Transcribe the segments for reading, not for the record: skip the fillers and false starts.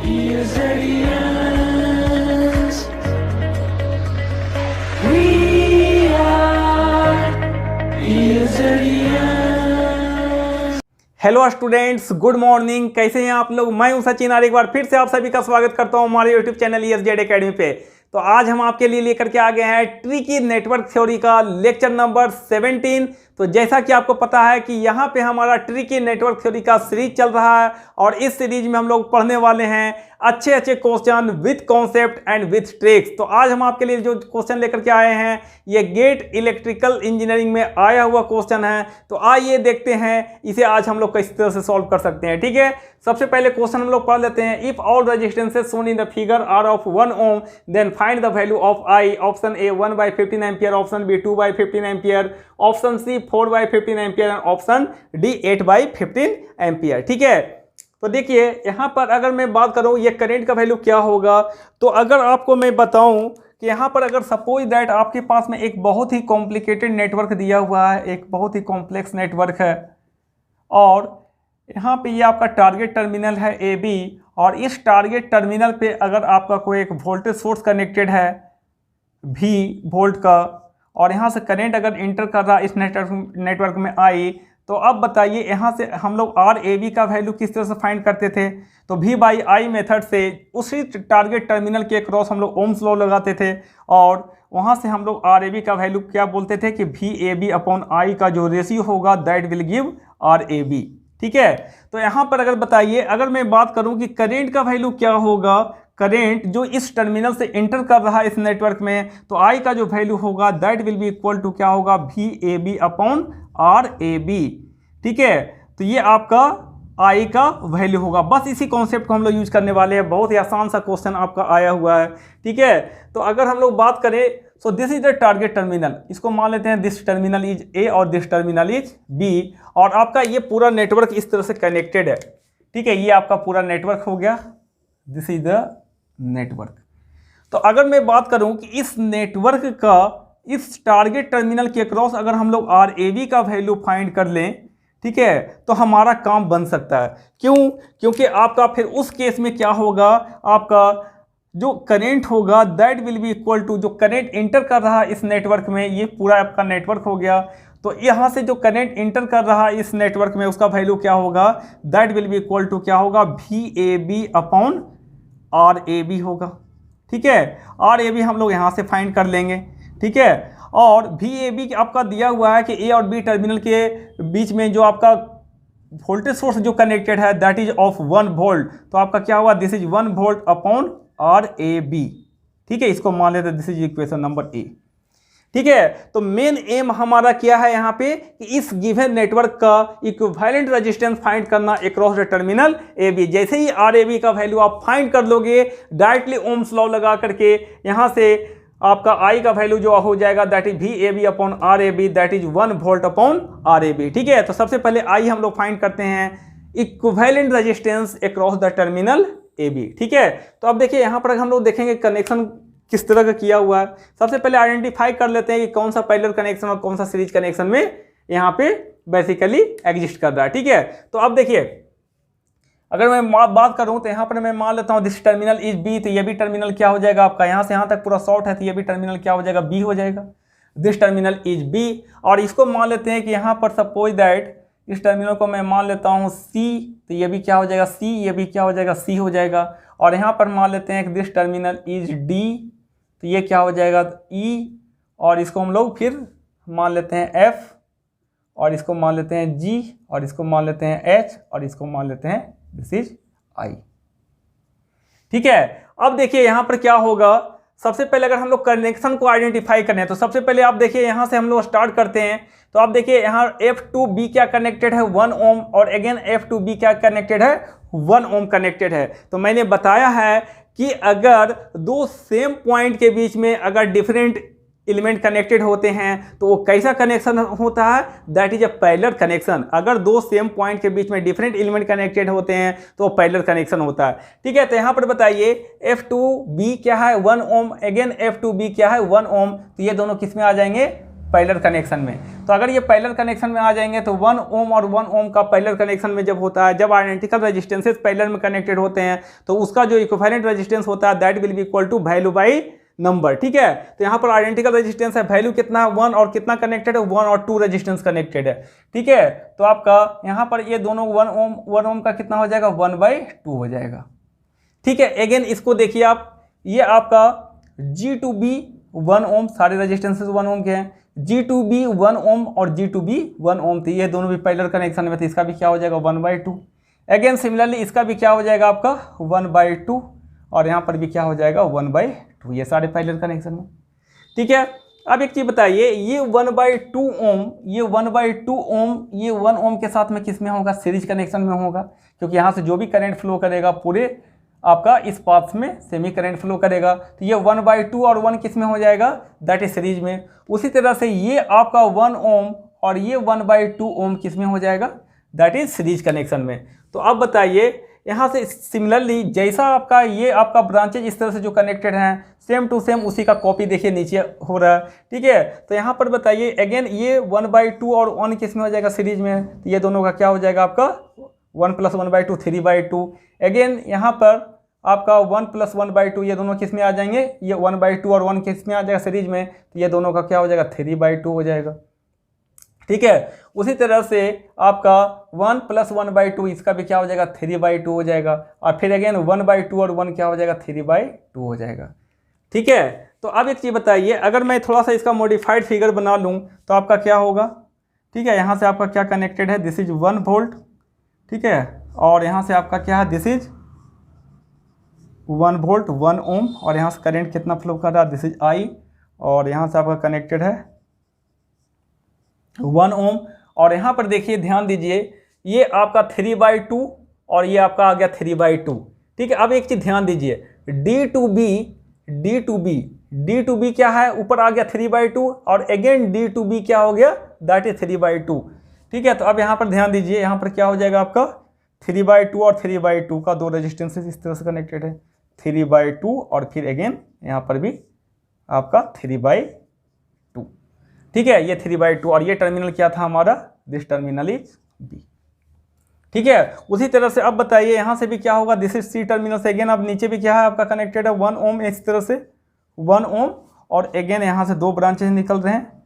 Ears. We are Ears. Hello students, good morning. कैसे हैं आप लोग? मैं हूं सचिन और एक बार फिर से आप सभी का स्वागत करता हूं हमारे यूट्यूब चैनल ESZ एकेडमी पे। तो आज हम आपके लिए लेकर के आ गए हैं ट्रिकी नेटवर्क थ्योरी का लेक्चर नंबर 17। तो जैसा कि आपको पता है कि यहाँ पे हमारा ट्रिकी नेटवर्क थ्योरी का सीरीज चल रहा है और इस सीरीज में हम लोग पढ़ने वाले हैं अच्छे अच्छे question with concept and with tricks. तो आज हम आपके लिए जो क्वेश्चन लेकर के आए हैं ये गेट इलेक्ट्रिकल इंजीनियरिंग में आया हुआ क्वेश्चन है। तो आइए देखते हैं इसे आज हम लोग किस तरह से सॉल्व कर सकते हैं। ठीक है, सबसे पहले क्वेश्चन हम लोग पढ़ लेते हैं। If all resistances shown in the figure are of 1 ohm then find the value of I. Option A 1/15 ampere, option B 2/15 ampere, option C 4/15 ampere and option D 8/15 ampere. ठीक है, तो देखिए यहाँ पर अगर मैं बात करूँ ये करंट का वैल्यू क्या होगा, तो अगर आपको मैं बताऊँ कि यहाँ पर अगर सपोज दैट आपके पास में एक बहुत ही कॉम्प्लिकेटेड नेटवर्क दिया हुआ है, एक बहुत ही कॉम्प्लेक्स नेटवर्क है और यहाँ पे ये आपका टारगेट टर्मिनल है AB और इस टारगेट टर्मिनल पे अगर आपका कोई एक वोल्टेज सोर्स कनेक्टेड है V वोल्ट का और यहाँ से करंट अगर इंटर कर रहा है इस नेटवर्क में I, तो अब बताइए यहाँ से हम लोग RAB का वैल्यू किस तरह से फाइंड करते थे। तो V/I मेथड से उसी टारगेट टर्मिनल के क्रॉस हम लोग ओम्स लॉ लगाते थे और वहाँ से हम लोग RAB का वैल्यू क्या बोलते थे कि VAB/I का जो रेशियो होगा दैट विल गिव RAB। ठीक है, तो यहाँ पर अगर बताइए अगर मैं बात करूँ कि करंट का वैल्यू क्या होगा, करंट जो इस टर्मिनल से इंटर कर रहा है इस नेटवर्क में, तो I का जो वैल्यू होगा that will be equal to क्या होगा VAB/RAB। ठीक है, तो ये आपका I का वैल्यू होगा। बस इसी कॉन्सेप्ट को हम लोग यूज करने वाले हैं। बहुत ही आसान सा क्वेश्चन आपका आया हुआ है। ठीक है, तो अगर हम लोग बात करें so this is the target terminal, इसको मान लेते हैं दिस टर्मिनल इज A और दिस टर्मिनल इज B और आपका ये पूरा नेटवर्क इस तरह से कनेक्टेड है। ठीक है, ये आपका पूरा नेटवर्क हो गया, दिस इज द नेटवर्क। तो अगर मैं बात करूं कि इस नेटवर्क का इस टारगेट टर्मिनल के क्रॉस अगर हम लोग RAB का वैल्यू फाइंड कर लें, ठीक है, तो हमारा काम बन सकता है। क्यों? क्योंकि आपका फिर उस केस में क्या होगा, आपका जो करंट होगा that will be equal to जो करंट इंटर कर रहा है इस नेटवर्क में, ये पूरा आपका नेटवर्क हो गया। तो यहाँ से जो करंट इंटर कर रहा है इस नेटवर्क में उसका वैल्यू क्या होगा, that will be equal to क्या होगा VAB/RAB होगा। ठीक है, RAB हम लोग यहाँ से फाइंड कर लेंगे। ठीक है, और VAB आपका दिया हुआ है कि A और B टर्मिनल के बीच में जो आपका वोल्टेज सोर्स जो कनेक्टेड है दैट इज ऑफ 1 वोल्ट, तो आपका क्या हुआ, दिस इज 1 volt/RAB। ठीक है, इसको मान लेते हैं this is equation number A। ठीक है, तो मेन एम हमारा क्या है यहाँ पे कि इस गिवन नेटवर्क का इक्विवेलेंट रेजिस्टेंस फाइंड करना अक्रॉस द टर्मिनल AB। जैसे ही RAB का वैल्यू आप फाइंड कर लोगे डायरेक्टली ओम्स लॉ लगा करके यहाँ से आपका I का वैल्यू जो हो जाएगा that is VAB/RAB that is 1 volt/RAB। ठीक है, तो सबसे पहले I हम लोग फाइंड करते हैं equivalent resistance across the terminal AB। ठीक है, तो अब देखिए यहाँ पर हम लोग देखेंगे कनेक्शन किस तरह का किया हुआ है। सबसे पहले आइडेंटिफाई कर लेते हैं कि कौन सा पैरेलल कनेक्शन और कौन सा सीरीज कनेक्शन में यहाँ पे बेसिकली एग्जिस्ट कर रहा है। ठीक है, तो अब देखिए अगर मैं बात करूँ तो यहाँ पर मैं मान लेता हूँ दिस टर्मिनल इज B, तो ये भी टर्मिनल क्या हो जाएगा आपका, यहाँ से यहाँ तक पूरा शॉर्ट है तो ये भी टर्मिनल क्या हो जाएगा, B हो जाएगा। दिस टर्मिनल इज B और इसको मान लेते हैं कि यहाँ पर सपोज दैट इस टर्मिनल को मैं मान लेता हूँ C, तो ये भी क्या हो जाएगा C, ये भी क्या हो जाएगा C हो जाएगा। और यहाँ पर मान लेते हैं कि दिस टर्मिनल इज D, तो ये क्या हो जाएगा E और इसको हम लोग फिर मान लेते हैं F और इसको मान लेते हैं G और इसको मान लेते हैं H और इसको मान लेते हैं दिस इज I। ठीक है, अब देखिए यहाँ पर क्या होगा, सबसे पहले अगर हम लोग कनेक्शन को आइडेंटिफाई करें तो सबसे पहले आप देखिए यहाँ से हम लोग स्टार्ट करते हैं। तो आप देखिए यहाँ F2B क्या कनेक्टेड है 1 ohm और अगेन F2B क्या कनेक्टेड है 1 ohm कनेक्टेड है। तो मैंने बताया है कि अगर दो सेम पॉइंट के बीच में अगर डिफरेंट एलिमेंट कनेक्टेड होते हैं तो वो कैसा कनेक्शन होता है, that is a parallel connection. अगर दो सेम पॉइंट के बीच में डिफरेंट एलिमेंट कनेक्टेड होते हैं तो वो पैरेलल कनेक्शन होता है। ठीक है, तो यहाँ पर बताइए F2B क्या है 1 ohm, अगेन F2B क्या है 1 ohm, तो ये दोनों किस में आ जाएंगे, पैरेलल कनेक्शन में। तो अगर ये पैरेलल कनेक्शन में आ जाएंगे तो 1 ओम और 1 ओम का पैरेलल कनेक्शन में जब होता है, जब आइडेंटिकल रेजिस्टेंसेस पैरेलल में कनेक्टेड होते हैं तो उसका जो इक्विवेलेंट रेजिस्टेंस होता है that will be equal to value by number. ठीक है, तो यहाँ पर आइडेंटिकल रेजिस्टेंस है, वैल्यू कितना है 1 और कितना कनेक्टेड है 1 और 2 रेजिस्टेंस कनेक्टेड है। ठीक है, तो आपका यहाँ पर ये दोनों 1 ओम का कितना हो जाएगा 1/2 हो जाएगा। ठीक है, अगेन इसको देखिए आप, ये आपका G2B 1 ओम, सारे रेजिस्टेंसेस 1 ओम के हैं, G2B 1 ओम और G2B 1 ओम थी, ये दोनों भी पैरेलल कनेक्शन में थे, इसका भी क्या हो जाएगा 1/2। अगेन सिमिलरली इसका भी क्या हो जाएगा आपका 1/2 और यहाँ पर भी क्या हो जाएगा 1/2, ये सारे पैरेलल कनेक्शन में। ठीक है, अब एक चीज़ बताइए, ये 1/2 ओम, ये 1/2 ओम, ये 1 ओम के साथ में किस में होगा, सीरीज कनेक्शन में होगा, क्योंकि यहाँ से जो भी करंट फ्लो करेगा पूरे आपका इस पाथ में सेमी करंट फ्लो करेगा। तो ये 1/2 और 1 किस में हो जाएगा, दैट इज सीरीज में। उसी तरह से ये आपका 1 ओम और ये 1/2 ओम किस में हो जाएगा, दैट इज सीरीज कनेक्शन में। तो अब बताइए यहाँ से सिमिलरली जैसा आपका ये आपका ब्रांचेज इस तरह से जो कनेक्टेड हैं सेम टू सेम उसी का कॉपी देखिए नीचे हो रहा है। ठीक है, तो यहाँ पर बताइए अगेन ये 1/2 और 1 किस में हो जाएगा सीरीज में, तो ये दोनों का क्या हो जाएगा आपका 1 + 1/2 3/2। अगेन यहाँ पर आपका 1 + 1/2 ये दोनों किस में आ जाएंगे, ये 1/2 और 1 किस में आ जाएगा सीरीज में, तो ये दोनों का क्या हो जाएगा 3/2 हो जाएगा। ठीक है, उसी तरह से आपका 1 + 1/2 इसका भी क्या हो जाएगा 3/2 हो जाएगा, और फिर अगेन 1/2 और 1 क्या हो जाएगा 3/2 हो जाएगा। ठीक है, तो अब एक चीज़ बताइए, अगर मैं थोड़ा सा इसका मॉडिफाइड फिगर बना लूँ तो आपका क्या होगा। ठीक है, यहाँ से आपका क्या कनेक्टेड है, दिस इज 1 वोल्ट। ठीक है, और यहाँ से आपका क्या है, दिस इज 1 वोल्ट 1 ओम, और यहाँ से करंट कितना फ्लो कर रहा है, दिस इज I, और यहाँ से आपका कनेक्टेड है 1 ओम। और यहाँ पर देखिए ध्यान दीजिए, ये आपका 3/2 और ये आपका आ गया 3/2। ठीक है, अब एक चीज़ ध्यान दीजिए, D2B क्या है, ऊपर आ गया 3/2 और अगेन D2B क्या हो गया, दैट इज 3/2। ठीक है, तो अब यहाँ पर ध्यान दीजिए, यहाँ पर क्या हो जाएगा आपका 3/2 और 3/2 का दो रेजिस्टेंसेस इस तरह से कनेक्टेड है, 3/2 और फिर अगेन यहाँ पर भी आपका 3/2। ठीक है, ये 3/2 और ये टर्मिनल क्या था हमारा, दिस टर्मिनल इज B। ठीक है, उसी तरह से अब बताइए यहाँ से भी क्या होगा, दिस इज C टर्मिनल से अगेन अब नीचे भी क्या है आपका कनेक्टेड है 1 ओम, इस तरह से 1 ओम, और अगेन यहाँ से दो ब्रांचेस निकल रहे हैं।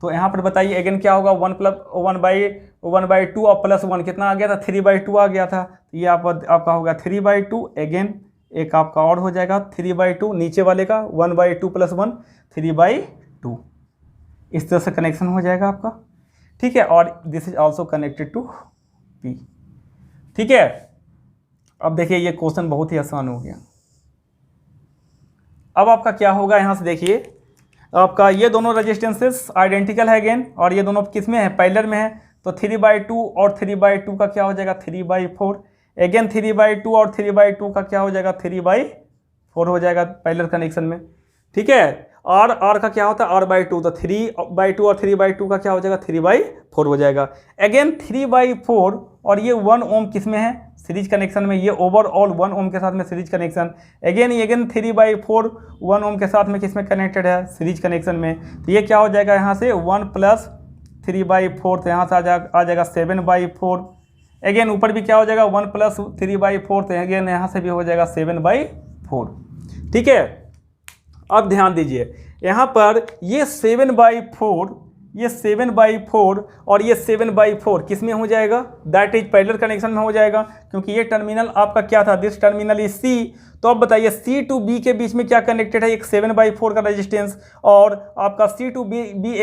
तो यहाँ पर बताइए अगेन क्या होगा 1/2 और +1 कितना आ गया था 3/2 आ गया था, तो ये आपका होगा 3/2। अगेन एक आपका और हो जाएगा 3/2 नीचे वाले का 1/2 + 1 3/2, इस तरह से कनेक्शन हो जाएगा आपका। ठीक है, और this is also connected to P। ठीक है, अब देखिए ये क्वेश्चन बहुत ही आसान हो गया। अब आपका क्या होगा, यहाँ से देखिए आपका ये दोनों रेजिस्टेंसेस आइडेंटिकल है अगेन, और ये दोनों किस में है, पैरेलल में है, तो 3/2 और 3/2 का क्या हो जाएगा 3/4। अगेन 3/2 और 3/2 का क्या हो जाएगा 3/4 हो जाएगा पैरेलल कनेक्शन में। ठीक है, R का क्या होता है R/2, तो 3/2 और 3/2 का क्या हो जाएगा 3/4 हो जाएगा। अगेन 3/4 और ये 1 ओम किस में है, सीरीज कनेक्शन में, ये ओवरऑल 1 ओम के साथ में सीरीज कनेक्शन। अगेन 3/4 1 ओम के साथ में किस में कनेक्टेड है, सीरीज कनेक्शन में। तो ये क्या हो जाएगा यहाँ से 1 + 3/4, तो यहाँ से आ जाएगा 7/4। अगेन ऊपर भी क्या हो जाएगा 1 + 3/4, तो अगेन यहाँ से भी हो जाएगा 7/4। ठीक है, अब ध्यान दीजिए यहाँ पर ये 7/4 और ये 7/4 किस में हो जाएगा, दैट इज पैरेलल कनेक्शन में हो जाएगा, क्योंकि ये टर्मिनल आपका क्या था, दिस टर्मिनल इज C। तो अब बताइए C to B के बीच में क्या कनेक्टेड है, एक 7/4 का रेजिस्टेंस, और आपका C to B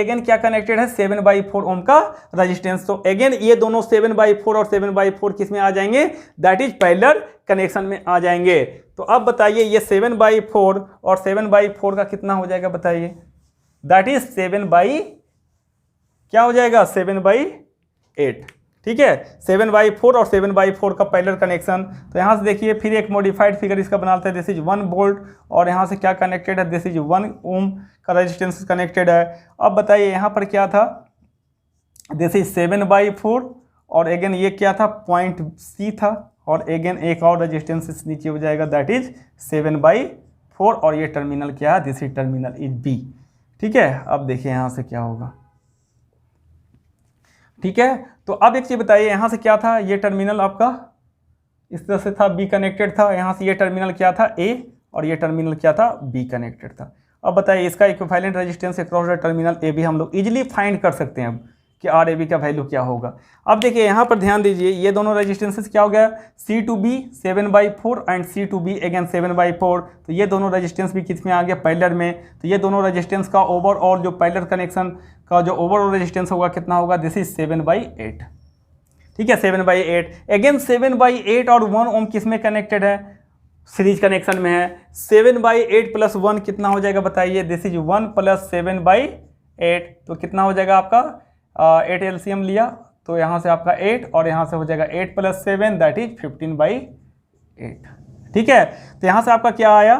अगेन क्या कनेक्टेड है 7/4 ओम का रेजिस्टेंस। तो अगेन ये दोनों 7/4 और 7/4 किस में आ जाएंगे, दैट इज पैरेलल कनेक्शन में आ जाएंगे। तो अब बताइए ये 7/4 और 7/4 का कितना हो जाएगा बताइए, दैट इज 7/8। ठीक है, 7/4 और 7/4 का पैरेलल कनेक्शन। तो यहाँ से देखिए फिर एक मॉडिफाइड फिगर इसका बनाते हैं, दिस इज 1 वोल्ट और यहाँ से क्या कनेक्टेड है, दिस इज 1 ओम का रेजिस्टेंस कनेक्टेड है। अब बताइए यहाँ पर क्या था, दिस इज 7/4 और अगेन ये क्या था, पॉइंट C था, और अगेन एक और रेजिस्टेंस नीचे हो जाएगा, दैट इज 7/4, और ये टर्मिनल क्या है, this is terminal is B। ठीक है, अब देखिए यहाँ से क्या होगा। ठीक है, तो अब एक चीज़ बताइए, यहाँ से क्या था, ये टर्मिनल आपका इस तरह से था, बी कनेक्टेड था, यहाँ से ये टर्मिनल क्या था, ए, और ये टर्मिनल क्या था, बी कनेक्टेड था। अब बताइए इसका equivalent resistance across the terminal A B हम लोग इजीली फाइंड कर सकते हैं अब कि आर ए बी का वैल्यू क्या होगा। अब देखिए यहाँ पर ध्यान दीजिए, ये दोनों रेजिस्टेंसेस क्या हो गया, C to B 7/4 and C to B again 7/4, तो ये दोनों रेजिस्टेंस भी किस में आ गया, पैरेलल में। तो ये दोनों रेजिस्टेंस का ओवरऑल जो पैरेलल कनेक्शन का जो ओवरऑल रेजिस्टेंस होगा कितना होगा, दिस इज 7/8। ठीक है, 7/8 अगेन 7/8 और 1 ओम किस में कनेक्टेड है, सीरीज कनेक्शन में है। 7/8 प्लस 1 कितना हो जाएगा बताइए, दिस इज 1 प्लस 7/8, तो कितना हो जाएगा आपका 8 एलसीएम लिया तो यहाँ से आपका 8 और यहाँ से हो जाएगा 8 प्लस 7 दैट इज 15/8। ठीक है, तो यहाँ से आपका क्या आया,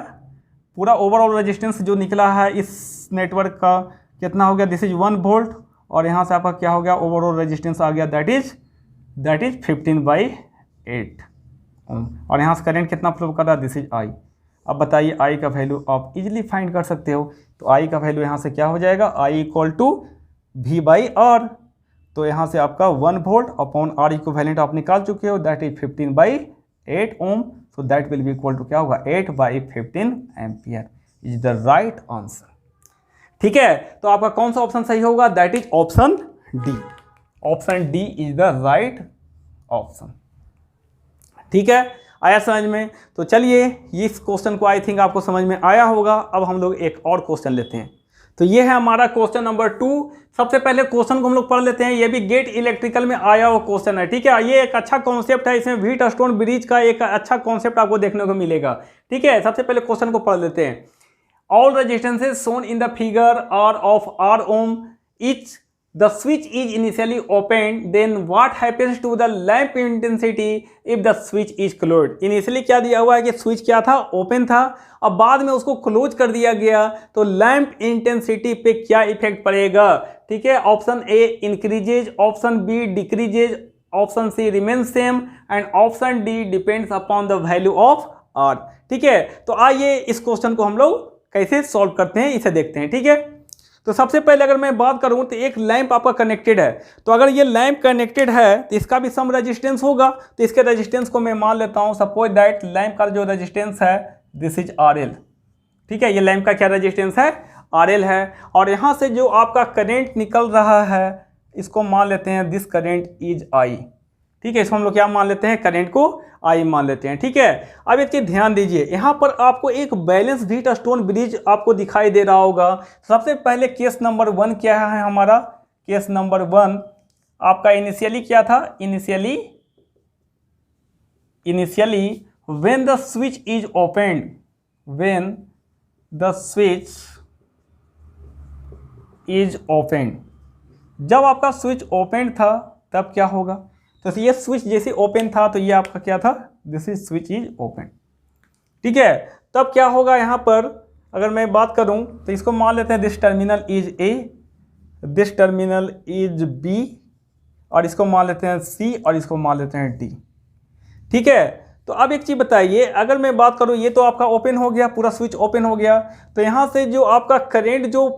पूरा ओवरऑल रेजिस्टेंस जो निकला है इस नेटवर्क का कितना हो गया, दिस इज 1 वोल्ट, और यहाँ से आपका क्या हो गया, ओवरऑल रेजिस्टेंस आ गया दैट इज 15/8 और यहाँ से करंट कितना फ्लो कर रहा है, दिस इज आई। अब बताइए आई का वैल्यू आप इजीली फाइंड कर सकते हो, तो आई का वैल्यू यहाँ से क्या हो जाएगा, आई इक्वल टू V/R, तो यहाँ से आपका 1 वोल्ट अपॉन आर इक्विवेलेंट आप निकाल चुके हो, that is 15/8 ohm, so that will be equal to क्या होगा, 8/15 ampere is the right answer. ठीक है, तो आपका कौन सा ऑप्शन सही होगा, that is option D. Option D is the right option. ठीक है, आया समझ में। तो चलिए इस क्वेश्चन को आई थिंक आपको समझ में आया होगा। अब हम लोग एक और क्वेश्चन लेते हैं, तो ये है हमारा क्वेश्चन नंबर 2। सबसे पहले क्वेश्चन को हम लोग पढ़ लेते हैं, ये भी गेट इलेक्ट्रिकल में आया हुआ क्वेश्चन है। ठीक है, ये एक अच्छा कॉन्सेप्ट है, इसमें व्हीटस्टोन ब्रिज का एक अच्छा कॉन्सेप्ट आपको देखने को मिलेगा। ठीक है, सबसे पहले क्वेश्चन को पढ़ लेते हैं। All resistances shown in the figure are of R ohm, each the switch is initially opened, then what happens to the lamp intensity if the switch is closed? Initially क्या दिया हुआ है कि स्विच क्या था, ओपन था, अब बाद में उसको क्लोज कर दिया गया, तो लैंप इंटेंसिटी पे क्या इफेक्ट पड़ेगा। ठीक है, option A increases, option B decreases, option C remain same and option D depends upon the value of R. ठीक है, तो आइए इस क्वेश्चन को हम लोग कैसे सॉल्व करते हैं इसे देखते हैं। ठीक है, तो सबसे पहले अगर मैं बात करूं तो एक लैंप आपका कनेक्टेड है, तो अगर ये लैंप कनेक्टेड है तो इसका भी सम रेजिस्टेंस होगा, तो इसके रेजिस्टेंस को मैं मान लेता हूं, सपोज दैट लैंप का जो रेजिस्टेंस है दिस इज RL। ठीक है, ये लैंप का क्या रेजिस्टेंस है, RL है, और यहाँ से जो आपका करंट निकल रहा है इसको मान लेते हैं दिस करंट इज I। ठीक है, इसको हम लोग क्या मान लेते हैं, करंट को I मान लेते हैं। ठीक है, अब एक चीज ध्यान दीजिए, यहाँ पर आपको एक बैलेंस व्हीटस्टोन ब्रिज आपको दिखाई दे रहा होगा। सबसे पहले केस नंबर 1 क्या है हमारा, केस नंबर 1 आपका इनिशियली क्या था, initially when the switch is open, when the switch is open, जब आपका स्विच ओपन था तब क्या होगा, तो ये स्विच जैसे ओपन था तो ये आपका क्या था, this is switch is open. ठीक है, तब क्या होगा, यहाँ पर अगर मैं बात करूँ तो इसको मान लेते हैं this terminal is A, this terminal is B, और इसको मान लेते हैं सी, और इसको मान लेते हैं डी। ठीक है, तो अब एक चीज़ बताइए, अगर मैं बात करूँ ये तो आपका ओपन हो गया, पूरा स्विच ओपन हो गया, तो यहाँ से जो आपका करेंट जो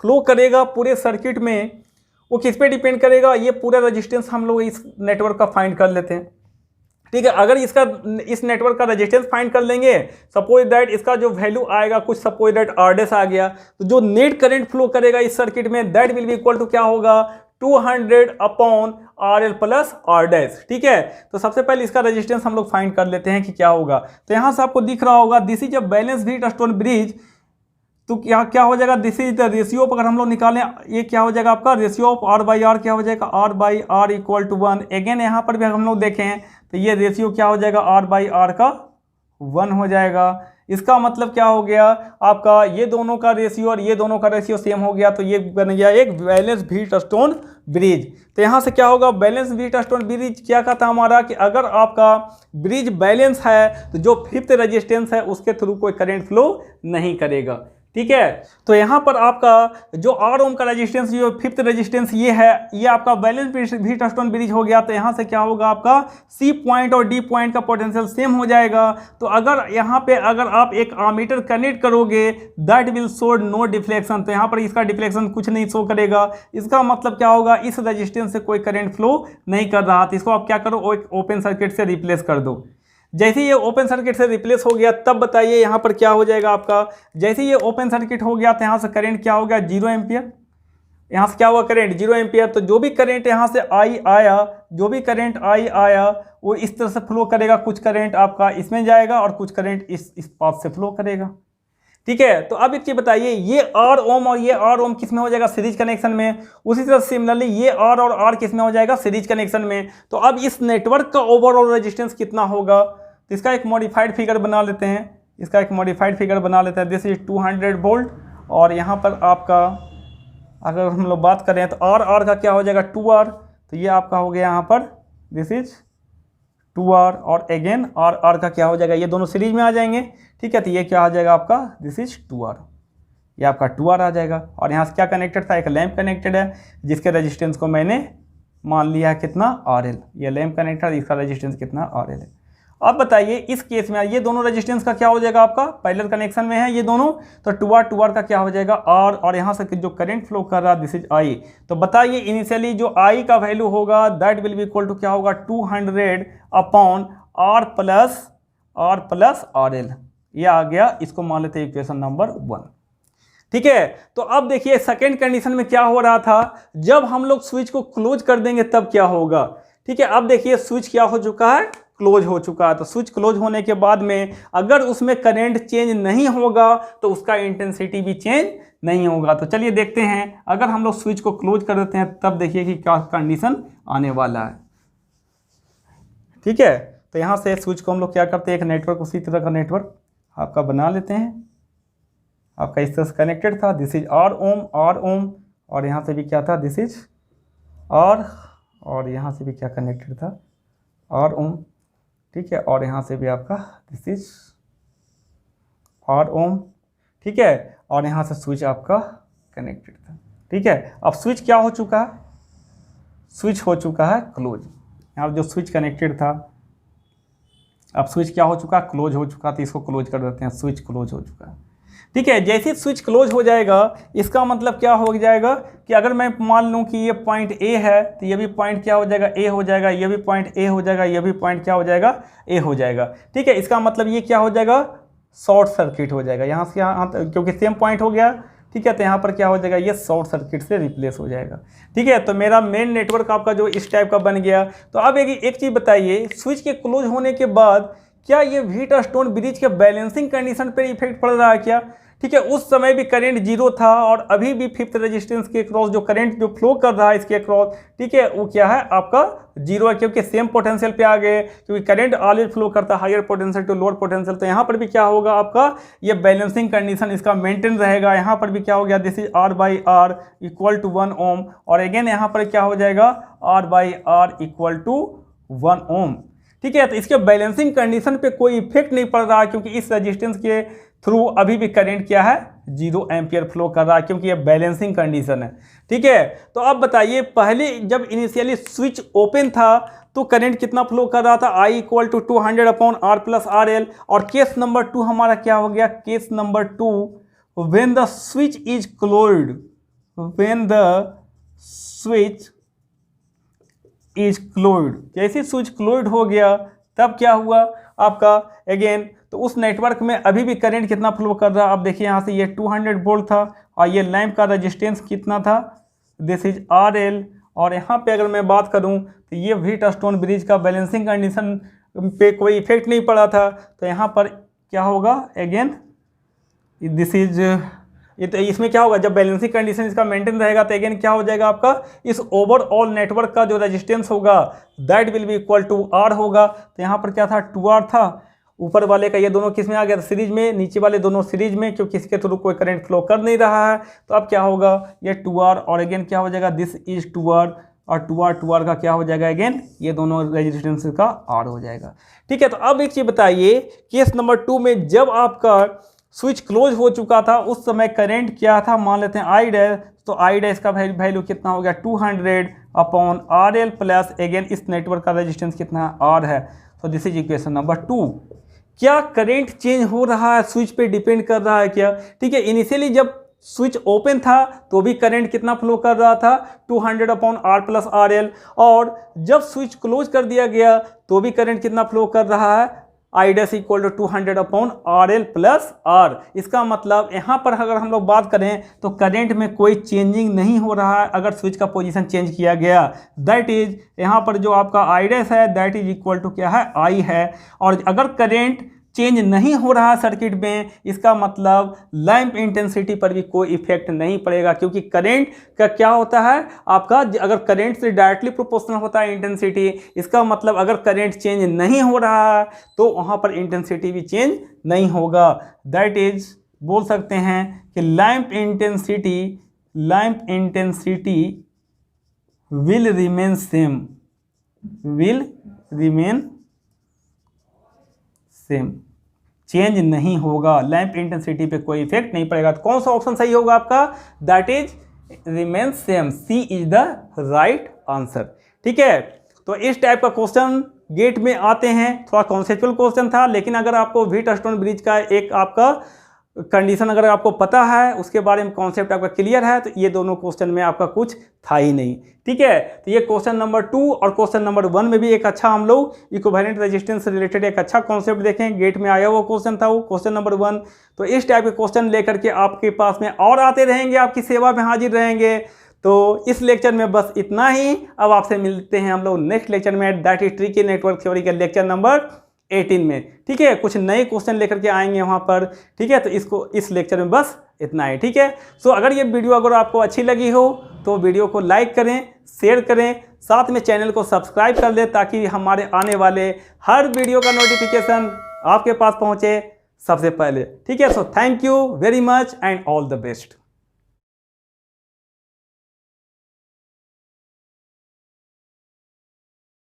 फ्लो करेगा पूरे सर्किट में वो किस पे डिपेंड करेगा, ये पूरा रेजिस्टेंस हम लोग इस नेटवर्क का फाइंड कर लेते हैं। ठीक है, अगर इस नेटवर्क का रेजिस्टेंस फाइंड कर लेंगे, सपोज दैट इसका जो वैल्यू आएगा कुछ सपोज दैट R' आ गया, तो जो नेट करंट फ्लो करेगा इस सर्किट में that will be equal to क्या होगा, 200 अपॉन RL प्लस R'। ठीक है, तो सबसे पहले इसका रेजिस्टेंस हम लोग फाइंड कर लेते हैं कि क्या होगा। तो यहाँ से आपको दिख रहा होगा this is a balance Wheatstone bridge, तो क्या हो जाएगा, दिस इज द रेशियो, अगर हम लोग निकालें ये क्या हो जाएगा आपका रेशियो ऑफ R/R, क्या हो जाएगा R/R इक्वल टू 1। अगेन यहाँ पर भी हम लोग देखें तो ये रेशियो क्या हो जाएगा R/R का 1 हो जाएगा। इसका मतलब क्या हो गया आपका, ये दोनों का रेशियो और ये दोनों का रेशियो सेम हो गया, तो ये बन गया एक बैलेंस व्हीटस्टोन ब्रिज। तो यहाँ से क्या होगा, बैलेंस व्हीटस्टोन ब्रिज क्या कहता हमारा कि अगर आपका ब्रिज बैलेंस है तो जो फिफ्थ रेजिस्टेंस है उसके थ्रू कोई करंट फ्लो नहीं करेगा। ठीक है। तो यहाँ पर आपका जो आर ओम का रेजिस्टेंस, जो फिफ्थ रेजिस्टेंस ये है, ये आपका बैलेंस व्हीटस्टोन ब्रिज हो गया। तो यहाँ से क्या होगा, आपका सी पॉइंट और डी पॉइंट का पोटेंशियल सेम हो जाएगा। तो अगर यहाँ पे अगर आप एक आर्मीटर कनेक्ट करोगे, that will show no deflection, तो यहाँ पर इसका डिफ्लेक्शन कुछ नहीं शो करेगा। इसका मतलब क्या होगा, इस रेजिस्टेंस से कोई करंट फ्लो नहीं कर रहा। तो इसको आप क्या करो, एक ओपन सर्किट से रिप्लेस कर दो। जैसे ये ओपन सर्किट से रिप्लेस हो गया, तब बताइए यहाँ पर क्या हो जाएगा आपका। जैसे ये ओपन सर्किट हो गया तो यहाँ से करंट क्या हो गया, 0 एम्पियर। यहाँ से क्या हुआ, करंट 0 एम्पियर। तो जो भी करंट यहाँ से आई आया, जो भी करंट आई आया वो इस तरह से फ्लो करेगा। कुछ करंट आपका इसमें जाएगा और कुछ करंट इस पाथ से फ्लो करेगा। ठीक है। तो अब एक चीज बताइए, ये आर ओम और ये आर ओम किस में हो जाएगा, सीरीज कनेक्शन में। उसी तरह सिमिलरली ये आर और आर किस में हो जाएगा, सीरीज कनेक्शन में। तो अब इस नेटवर्क का ओवरऑल रेजिस्टेंस कितना होगा, तो इसका एक मॉडिफाइड फिगर बना लेते हैं। इसका एक मॉडिफाइड फिगर बना लेते हैं। दिस इज 200 वोल्ट और यहाँ पर आपका अगर हम लोग बात करें तो आर का क्या हो जाएगा, 2R। तो ये आपका हो गया यहाँ पर दिस इज 2R और अगेन आर का क्या हो जाएगा, ये दोनों सीरीज में आ जाएंगे। ठीक है। तो ये क्या आ जाएगा आपका, दिस इज 2R, ये आपका 2R आ जाएगा। और यहाँ से क्या कनेक्टेड था, एक लैंप कनेक्टेड है जिसके रेजिस्टेंस को मैंने मान लिया है कितना, RL। ये लैंप कनेक्टेड, इसका रेजिस्टेंस कितना, RL है। अब बताइए इस केस में ये दोनों रेजिस्टेंस का क्या हो जाएगा, आपका पैरेलल कनेक्शन में है ये दोनों। तो 2R का क्या हो जाएगा, R, और यहाँ से जो करंट फ्लो कर रहा है दिस इज I। तो बताइए इनिशियली जो I का वैल्यू होगा that will be equal to क्या होगा, 200 अपॉन R प्लस RL। ये आ गया, इसको मान लेते हैं इक्वेशन नंबर 1। ठीक है। तो अब देखिए सेकेंड कंडीशन में क्या हो रहा था, जब हम लोग स्विच को क्लोज कर देंगे तब क्या होगा। ठीक है। अब देखिए स्विच क्या हो चुका है, क्लोज हो चुका है। तो स्विच क्लोज होने के बाद में अगर उसमें करंट चेंज नहीं होगा तो उसका इंटेंसिटी भी चेंज नहीं होगा। तो चलिए देखते हैं, अगर हम लोग स्विच को क्लोज कर देते हैं तब देखिए कि क्या कंडीशन आने वाला है। ठीक है। तो यहाँ से स्विच को हम लोग क्या करते हैं, एक नेटवर्क, उसी तरह का नेटवर्क आपका बना लेते हैं। आपका इस तरह से कनेक्टेड था, दिस इज R ओम, और यहाँ से भी क्या था, दिस इज R, और यहाँ से भी क्या कनेक्टेड था, R ओम। ठीक है। और यहाँ से भी आपका दिस इज R ओम। ठीक है। और यहाँ से स्विच आपका कनेक्टेड था। ठीक है। अब स्विच क्या हो चुका है, स्विच हो चुका है क्लोज। यहाँ जो स्विच कनेक्टेड था, अब स्विच क्या हो चुका, क्लोज हो चुका। तो इसको क्लोज कर देते हैं, स्विच क्लोज हो चुका है। ठीक है। जैसे स्विच क्लोज हो जाएगा इसका मतलब क्या हो जाएगा कि अगर मैं मान लूँ कि ये पॉइंट A है तो ये भी पॉइंट क्या हो जाएगा, A हो जाएगा। ये भी पॉइंट A हो जाएगा, ये भी पॉइंट क्या हो जाएगा, A हो जाएगा। ठीक है। इसका मतलब ये क्या हो जाएगा, शॉर्ट सर्किट हो जाएगा यहाँ से यहाँ, क्योंकि सेम पॉइंट हो गया। ठीक है। तो यहाँ पर क्या हो जाएगा, ये शॉर्ट सर्किट से रिप्लेस हो जाएगा। ठीक है। तो मेरा मेन नेटवर्क आपका जो इस टाइप का बन गया। तो अब एक चीज़ बताइए, स्विच के क्लोज होने के बाद क्या ये व्हीटस्टोन ब्रिज के बैलेंसिंग कंडीशन पर इफेक्ट पड़ रहा है क्या। ठीक है। उस समय भी करंट 0 था और अभी भी फिफ्थ रेजिस्टेंस के क्रॉस जो करंट जो फ्लो कर रहा है इसके क्रॉस, ठीक है, वो क्या है आपका 0 है, क्योंकि सेम पोटेंशियल पे आ गए। क्योंकि करंट ऑलवेज फ्लो करता है higher potential to lower potential. तो यहाँ पर भी क्या होगा आपका, ये बैलेंसिंग कंडीशन इसका मेंटेन रहेगा। यहाँ पर भी क्या हो गया, this is R/R equal to 1 ohm, और अगेन यहाँ पर क्या हो जाएगा, R/R इक्वल टू 1 ओम। ठीक है। तो इसके बैलेंसिंग कंडीशन पे कोई इफेक्ट नहीं पड़ रहा है, क्योंकि इस रेजिस्टेंस के थ्रू अभी भी करंट क्या है, 0 एम्पियर फ्लो कर रहा है, क्योंकि ये बैलेंसिंग कंडीशन है। ठीक है। तो अब बताइए, पहले जब इनिशियली स्विच ओपन था तो करंट कितना फ्लो कर रहा था, I equal to 200 upon R plus RL। और केस नंबर 2 हमारा क्या हो गया, case number 2, when the switch is closed, when the switch is closed, जैसे स्विच क्लोज्ड हो गया तब क्या हुआ आपका, अगेन तो उस नेटवर्क में अभी भी करंट कितना फ्लो कर रहा है। अब देखिए यहाँ से ये 200 वोल्ट था और ये लैंप का रेजिस्टेंस कितना था, दिस इज RL। और यहाँ पे अगर मैं बात करूँ तो ये व्हीटस्टोन ब्रिज का बैलेंसिंग कंडीशन पे कोई इफेक्ट नहीं पड़ा था। तो यहाँ पर क्या होगा, अगेन दिस इज ये, तो इसमें क्या होगा, जब बैलेंसिंग कंडीशन इसका मेंटेन रहेगा तो अगेन क्या हो जाएगा आपका, इस ओवरऑल नेटवर्क का जो रेजिस्टेंस होगा that will be equal to R होगा। तो यहाँ पर क्या था, 2R था, ऊपर वाले का ये दोनों किस में आ गया, सीरीज में, नीचे वाले दोनों सीरीज में, क्योंकि इसके थ्रू कोई करंट फ्लो कर नहीं रहा है। तो अब क्या होगा, ये 2R और अगेन क्या हो जाएगा, दिस इज 2R, और 2R का क्या हो जाएगा, अगेन ये दोनों रेजिस्टेंस का R हो जाएगा। ठीक है। तो अब एक चीज़ बताइए, केस नंबर 2 में जब आपका स्विच क्लोज हो चुका था उस समय करंट क्या था, मान लेते हैं आई डैश, तो आई डैश का वैल्यू कितना हो गया 200/RL प्लस अगेन इस नेटवर्क का रेजिस्टेंस कितना R है। तो दिस इज इक्वेशन नंबर 2। क्या करंट चेंज हो रहा है स्विच पे डिपेंड कर रहा है क्या? ठीक है, इनिशियली जब स्विच ओपन था तो भी करंट कितना फ्लो कर रहा था 200/R प्लस RL, और जब स्विच क्लोज कर दिया गया तो भी करंट कितना फ्लो कर रहा है I dash equal to 200/RL plus R। इसका मतलब यहाँ पर अगर हम लोग बात करें तो करंट में कोई चेंजिंग नहीं हो रहा है अगर स्विच का पोजीशन चेंज किया गया। दैट इज यहाँ पर जो आपका I डैश है दैट इज इक्वल टू क्या है I है। और अगर करंट चेंज नहीं हो रहा सर्किट में, इसका मतलब लैंप इंटेंसिटी पर भी कोई इफेक्ट नहीं पड़ेगा, क्योंकि करंट का क्या होता है आपका, अगर करंट से डायरेक्टली प्रोपोर्शनल होता है इंटेंसिटी, इसका मतलब अगर करंट चेंज नहीं हो रहा है तो वहाँ पर इंटेंसिटी भी चेंज नहीं होगा। दैट इज बोल सकते हैं कि lamp intensity will remain same, change नहीं होगा, लैंप इंटेंसिटी पे कोई इफेक्ट नहीं पड़ेगा। तो कौन सा ऑप्शन सही होगा आपका? That is remain same, C is the right answer. ठीक है, तो इस टाइप का क्वेश्चन गेट में आते हैं। थोड़ा कॉन्सेप्चुअल क्वेश्चन था, लेकिन अगर आपको व्हीटस्टोन ब्रिज का एक आपका कंडीशन अगर आपको पता है, उसके बारे में कॉन्सेप्ट आपका क्लियर है, तो ये दोनों क्वेश्चन में आपका कुछ था ही नहीं। ठीक है, तो ये क्वेश्चन नंबर 2 और क्वेश्चन नंबर 1 में भी एक अच्छा हम लोग इक्विवेलेंट रेजिस्टेंस से रिलेटेड एक अच्छा कॉन्सेप्ट देखें। गेट में आया हुआ क्वेश्चन था वो क्वेश्चन नंबर 1। तो इस टाइप के क्वेश्चन लेकर के आपके पास में और आते रहेंगे, आपकी सेवा में हाजिर रहेंगे। तो इस लेक्चर में बस इतना ही। अब आपसे मिलते हैं हम लोग नेक्स्ट लेक्चर में, that is tricky network theory के लेक्चर नंबर 18 में। ठीक है, कुछ नए क्वेश्चन लेकर के आएंगे वहाँ पर। ठीक है, तो इस लेक्चर में बस इतना ही। ठीक है, सो अगर ये वीडियो अगर आपको अच्छी लगी हो तो वीडियो को लाइक करें, शेयर करें, साथ में चैनल को सब्सक्राइब कर लें, ताकि हमारे आने वाले हर वीडियो का नोटिफिकेशन आपके पास पहुँचे सबसे पहले। ठीक है, so thank you very much and all the best.